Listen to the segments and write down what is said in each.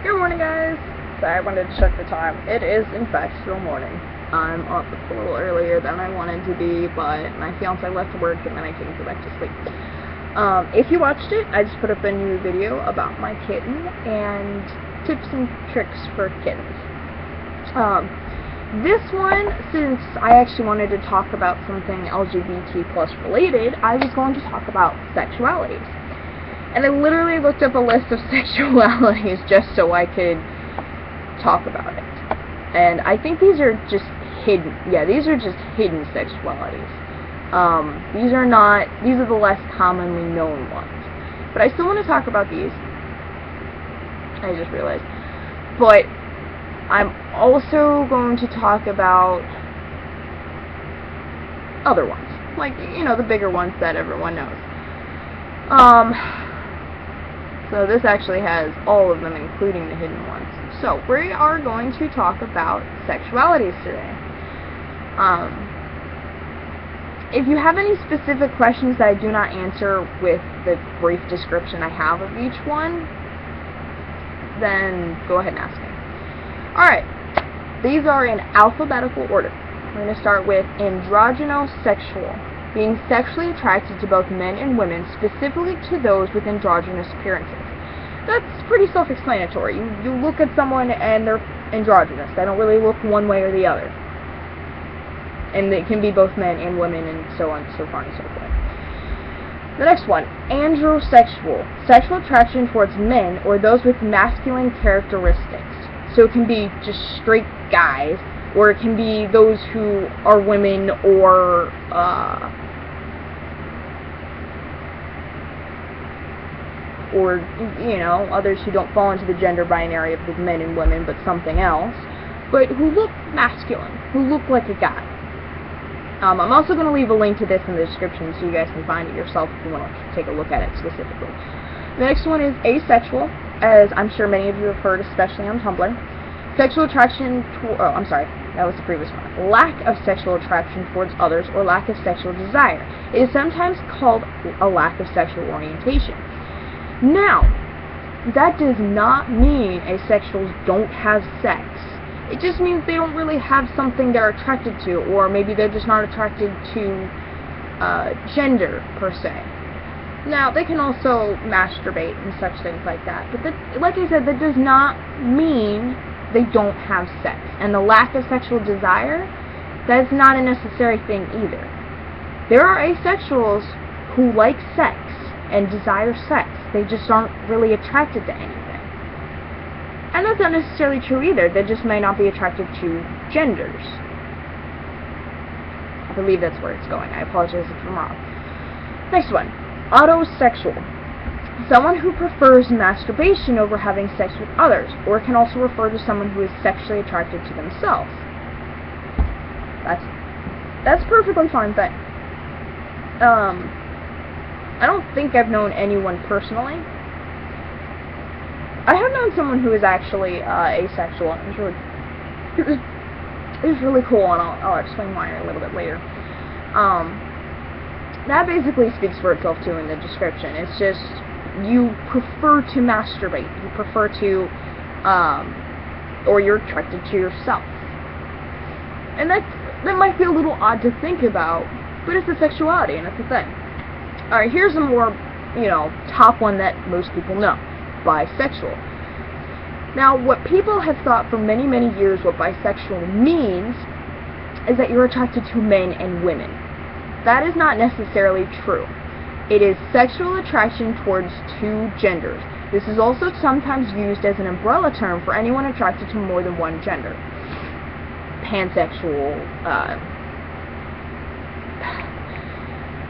Good morning, guys. Sorry, I wanted to check the time. It is, in fact, still morning. I'm up a little earlier than I wanted to be, but my fiance left work and then I couldn't go back to sleep. If you watched it, I just put up a new video about my kitten and tips and tricks for kittens. This one, since I actually wanted to talk about something LGBT plus related, I was going to talk about sexualities. And I literally looked up a list of sexualities just so I could talk about it. And I think these are just hidden. Yeah, these are just hidden sexualities. These are the less commonly known ones. But I still want to talk about these. I just realized. But I'm also going to talk about other ones. Like, you know, the bigger ones that everyone knows. So this actually has all of them, including the hidden ones. So we are going to talk about sexualities today. If you have any specific questions that I do not answer with the brief description I have of each one, then go ahead and ask me. Alright, these are in alphabetical order. We're going to start with androgynous-sexual, being sexually attracted to both men and women, specifically to those with androgynous appearances. That's pretty self-explanatory. You look at someone and they're androgynous. They don't really look one way or the other. And it can be both men and women and so on, so far and so forth. The next one, androsexual, sexual attraction towards men or those with masculine characteristics. So it can be just straight guys, or it can be those who are women, or you know, others who don't fall into the gender binary of the men and women, but something else, but who look masculine, who look like a guy. I'm also going to leave a link to this in the description so you guys can find it yourself if you want to take a look at it specifically. The next one is asexual, as I'm sure many of you have heard, especially on Tumblr. Sexual attraction that was the previous one. Lack of sexual attraction towards others or lack of sexual desire. It is sometimes called a lack of sexual orientation. Now, that does not mean asexuals don't have sex. It just means they don't really have something they're attracted to, or maybe they're just not attracted to gender, per se. Now, they can also masturbate and such things like that, but that, like I said, that does not mean they don't have sex. And the lack of sexual desire, that's not a necessary thing either. There are asexuals who like sex and desire sex. They just aren't really attracted to anything. And that's not necessarily true either. They just may not be attracted to genders. I believe that's where it's going. I apologize if I'm wrong. Next one. Autosexual. Someone who prefers masturbation over having sex with others, or it can also refer to someone who is sexually attracted to themselves. That's a perfectly fine thing. I don't think I've known anyone personally. I have known someone who is actually asexual, and it was really cool, and I'll explain why a little bit later. That basically speaks for itself too in the description. It's just, you prefer to masturbate. You prefer to, or you're attracted to yourself. And that might be a little odd to think about, but it's a sexuality, and it's a thing. Alright, here's a more, you know, top one that most people know. Bisexual. Now, what people have thought for many, many years what bisexual means is that you're attracted to men and women. That is not necessarily true. It is sexual attraction towards two genders. This is also sometimes used as an umbrella term for anyone attracted to more than one gender. Pansexual,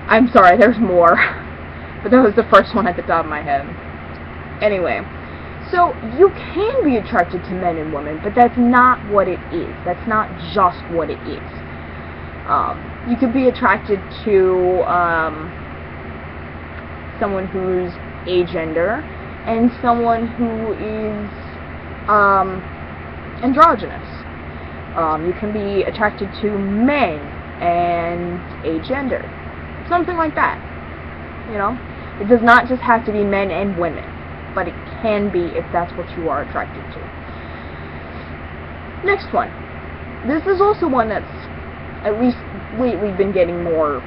I'm sorry, there's more, but that was the first one at the top of my head. Anyway, so you can be attracted to men and women, but that's not what it is. That's not just what it is. You could be attracted to someone who's agender and someone who is androgynous. You can be attracted to men and agender. Something like that. You know? It does not just have to be men and women. but it can be if that's what you are attracted to. Next one. This is also one that's, at least lately, been getting more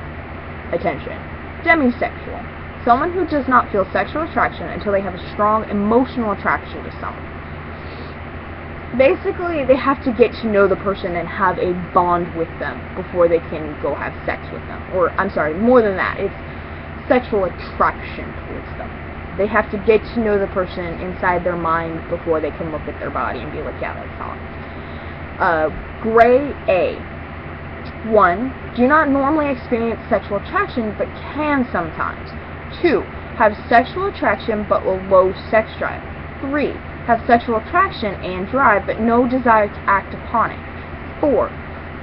attention. Demisexual. Someone who does not feel sexual attraction until they have a strong emotional attraction to someone. Basically, they have to get to know the person and have a bond with them before they can go have sex with them. Or, I'm sorry, more than that. It's sexual attraction towards them. They have to get to know the person inside their mind before they can look at their body and be like, yeah, that's hot. Gray A. 1. Do not normally experience sexual attraction, but can sometimes. 2. Have sexual attraction, but with low sex drive. 3. Have sexual attraction and drive, but no desire to act upon it. 4.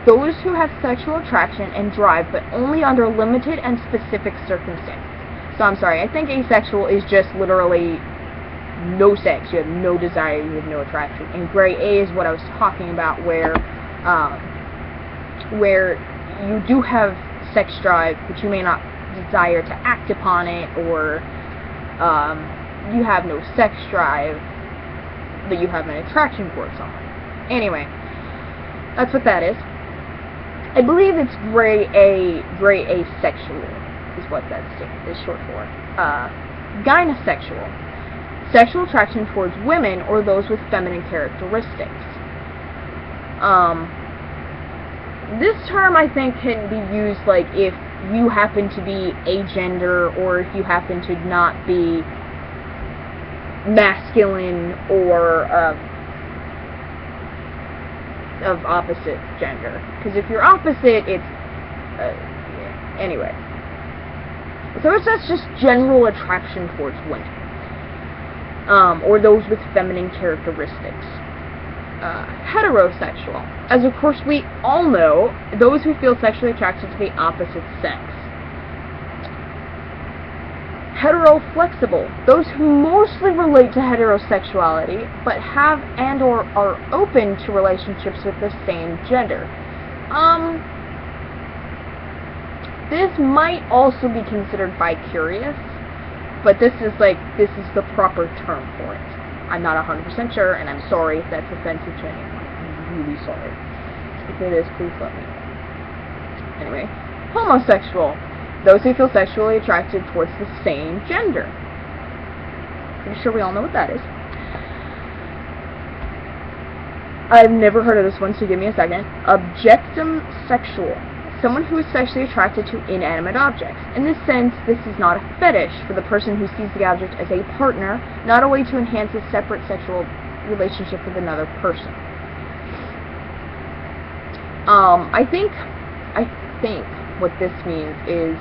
Those who have sexual attraction and drive, but only under limited and specific circumstances. So I'm sorry, I think asexual is just literally no sex. You have no desire, you have no attraction. And gray A is what I was talking about, where you do have sex drive, but you may not desire to act upon it, or you have no sex drive, but you have an attraction for someone. Anyway, that's what that is. I believe it's gray asexual is what that is short for. Gynosexual. Sexual attraction towards women or those with feminine characteristics. This term, I think, can be used like if you happen to be agender, or if you happen to not be masculine or of opposite gender. Because if you're opposite, it's anyway. So that's just general attraction towards women, or those with feminine characteristics. Heterosexual. As of course we all know, those who feel sexually attracted to the opposite sex. Heteroflexible. Those who mostly relate to heterosexuality, but have and or are open to relationships with the same gender. This might also be considered bicurious, but this is the proper term for it. I'm not 100% sure, and I'm sorry if that's offensive to anyone. I'm really sorry. If it is, please let me know. Anyway, homosexual. Those who feel sexually attracted towards the same gender. Pretty sure we all know what that is. I've never heard of this one, so give me a second. Objectum sexual. Someone who is sexually attracted to inanimate objects. In this sense, this is not a fetish for the person who sees the object as a partner, not a way to enhance a separate sexual relationship with another person. I think what this means is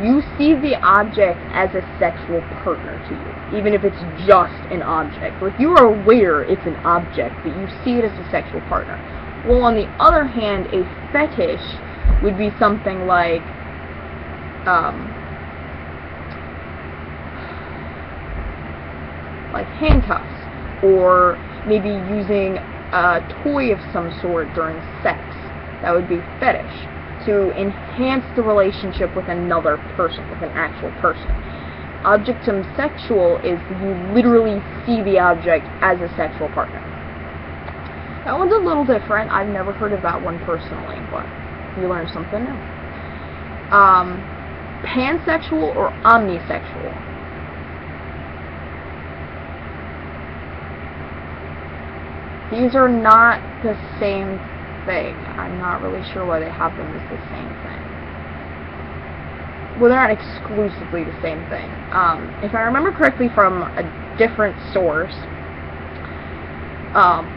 you see the object as a sexual partner to you, even if it's just an object. Like, you are aware it's an object, but you see it as a sexual partner. Well, on the other hand, a fetish would be something like handcuffs, or maybe using a toy of some sort during sex. That would be fetish, to enhance the relationship with another person, with an actual person. Objectum sexual is you literally see the object as a sexual partner. That one's a little different. I've never heard of that one personally, but you learn something new. Pansexual or omnisexual. These are not the same thing. I'm not really sure why they have them as the same thing. Well, they're not exclusively the same thing. If I remember correctly from a different source,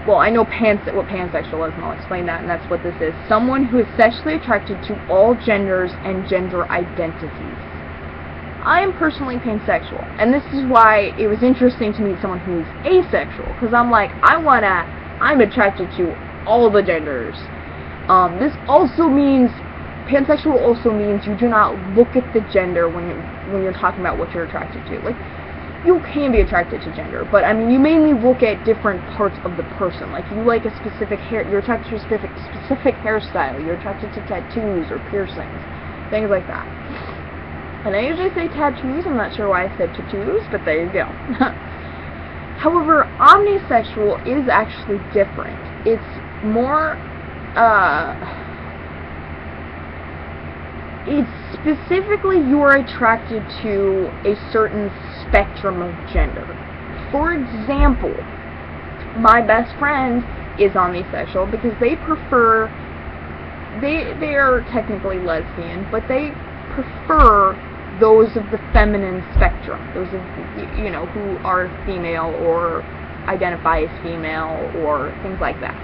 well, I know what pansexual is, and I'll explain that, and that's what this is. Someone who is sexually attracted to all genders and gender identities. I am personally pansexual, and this is why it was interesting to meet someone who's asexual, because I'm like, I'm attracted to all the genders. This also means, pansexual also means you do not look at the gender when you're talking about what you're attracted to. Like, you can be attracted to gender, but I mean, you mainly look at different parts of the person. Like, you like a specific hair, you're attracted to a specific hairstyle, you're attracted to tattoos or piercings, things like that. And I usually say tattoos. I'm not sure why I said tattoos, but there you go. However, omnisexual is actually different. It's more, it's specifically you are attracted to a certain spectrum of gender. For example, my best friend is omnisexual because they prefer, they are technically lesbian, but they prefer those of the feminine spectrum, those of, you know, who are female or identify as female or things like that.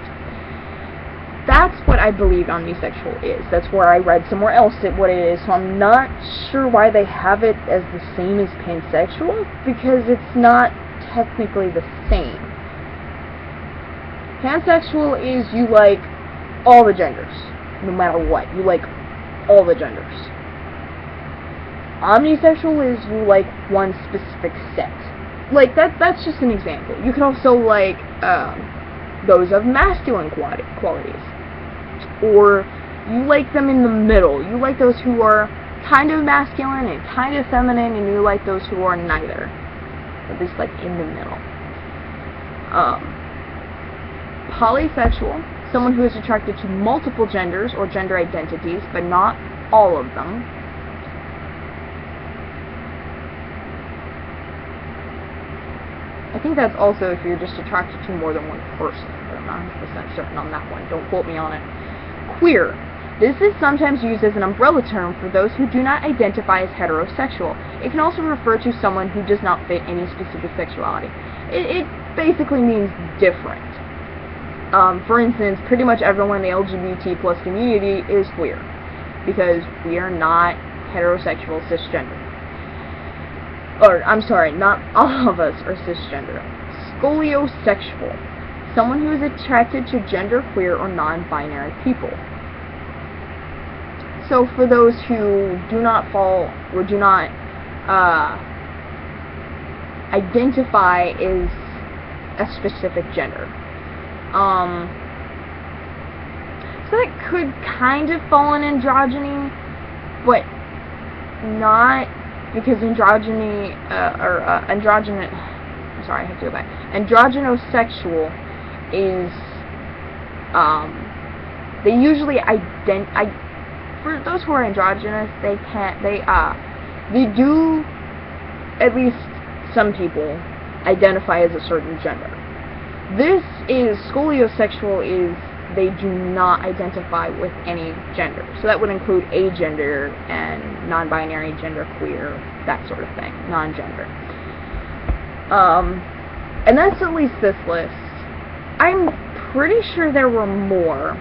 That's what I believe omnisexual is. That's where I read somewhere else what it is, so I'm not sure why they have it as the same as pansexual, because it's not technically the same. Pansexual is you like all the genders, no matter what. You like all the genders. Omnisexual is you like one specific sex. Like, that's just an example. You can also like those of masculine qualities. Or you like them in the middle. You like those who are kind of masculine and kind of feminine, and you like those who are neither. At least like in the middle. Polysexual, someone who is attracted to multiple genders or gender identities, but not all of them. I think that's also if you're just attracted to more than one person, but I'm not 100% certain on that one. Don't quote me on it. Queer. This is sometimes used as an umbrella term for those who do not identify as heterosexual. It can also refer to someone who does not fit any specific sexuality. It basically means different. For instance, pretty much everyone in the LGBT plus community is queer, because we are not heterosexual cisgender. Or, I'm sorry, not all of us are cisgender. Scoliosexual. Someone who is attracted to genderqueer or non-binary people. So for those who do not fall, or do not identify as a specific gender. So that could kind of fall in androgyny, but not, because androgyny, androgynous, sorry, I have to go back. Androgynosexual is, they usually for those who are androgynous, they do, at least some people, identify as a certain gender. This is, scoliosexual is, they do not identify with any gender. So that would include agender and non-binary, genderqueer, that sort of thing, non-gender. And that's at least this list. I'm pretty sure there were more.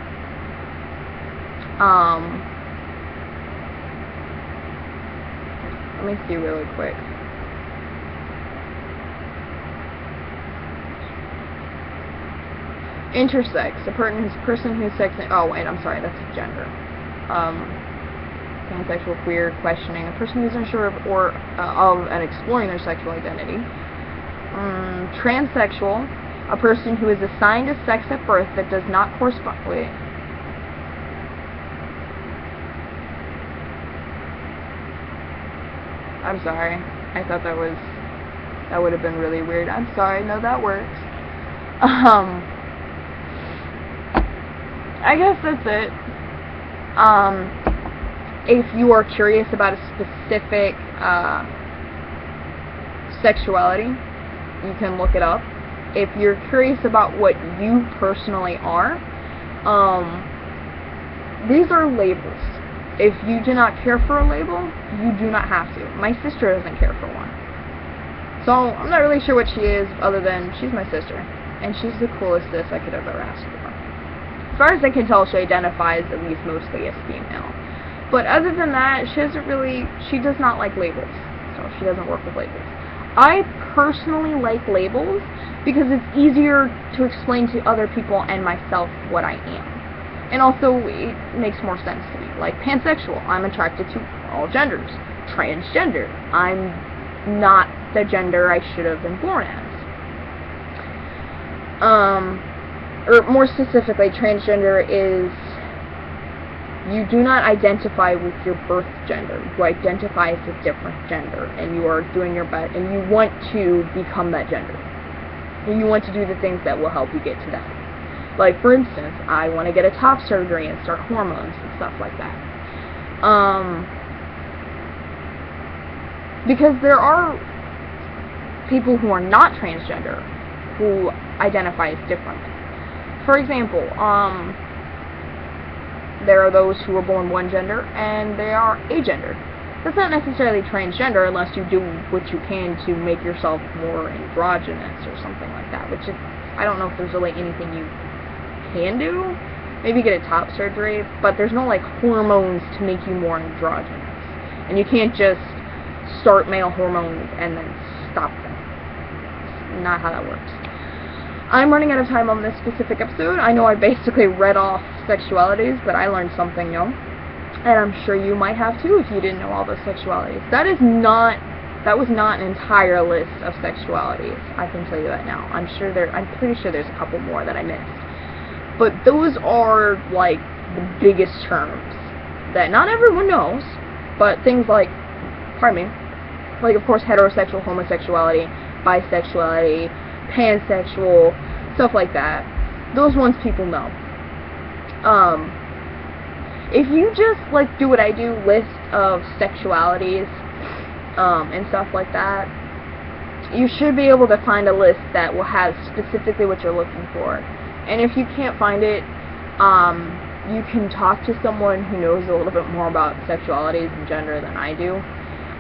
Let me see really quick. Intersex, a person whose sex, oh wait, I'm sorry, that's gender. Pansexual, queer, questioning, a person who's unsure of and exploring their sexual identity. Transsexual, a person who is assigned a sex at birth that does not correspond, wait. I'm sorry, I thought that would have been really weird. I'm sorry, no, that works. I guess that's it. If you are curious about a specific sexuality, you can look it up. If you're curious about what you personally are, these are labels. If you do not care for a label, you do not have to. My sister doesn't care for one. So, I'm not really sure what she is, other than she's my sister. And she's the coolest sis I could ever ask for. As far as I can tell, she identifies at least mostly as female. But other than that, she does not like labels. So she doesn't work with labels. I personally like labels because it's easier to explain to other people and myself what I am. And also, it makes more sense to me. Like, pansexual, I'm attracted to all genders. Transgender, I'm not the gender I should have been born as. Or more specifically, transgender is You do not identify with your birth gender. You identify as a different gender, and you are doing your best, and you want to become that gender. And you want to do the things that will help you get to that. Like, for instance, I want to get a top surgery and start hormones and stuff like that. Because there are people who are not transgender who identify as different. For example, there are those who are born one gender and they are agendered. That's not necessarily transgender unless you do what you can to make yourself more androgynous or something like that, which is, I don't know if there's really anything you can do. Maybe get a top surgery, but there's no like hormones to make you more androgynous. And you can't just start male hormones and then stop them. It's not how that works. I'm running out of time on this specific episode. I know I basically read off Sexualities, but I learned something new. And I'm sure you might have too if you didn't know all the Sexualities. That was not an entire list of Sexualities. I can tell you that now. I'm pretty sure there's a couple more that I missed. But those are like the biggest terms that not everyone knows, but things like, like of course heterosexual, homosexuality, bisexuality, pansexual, stuff like that. Those ones people know. If you just like do what I do, list of sexualities, and stuff like that, you should be able to find a list that will have specifically what you're looking for. And if you can't find it, you can talk to someone who knows a little bit more about sexualities and gender than I do.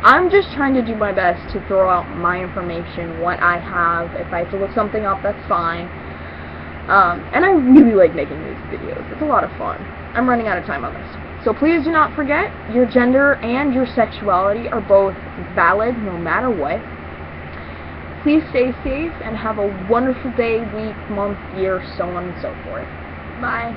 I'm just trying to do my best to throw out my information, what I have. If I have to look something up, that's fine. And I really like making these videos. It's a lot of fun. I'm running out of time on this. So please do not forget, your gender and your sexuality are both valid no matter what. Please stay safe and have a wonderful day, week, month, year, so on and so forth. Bye.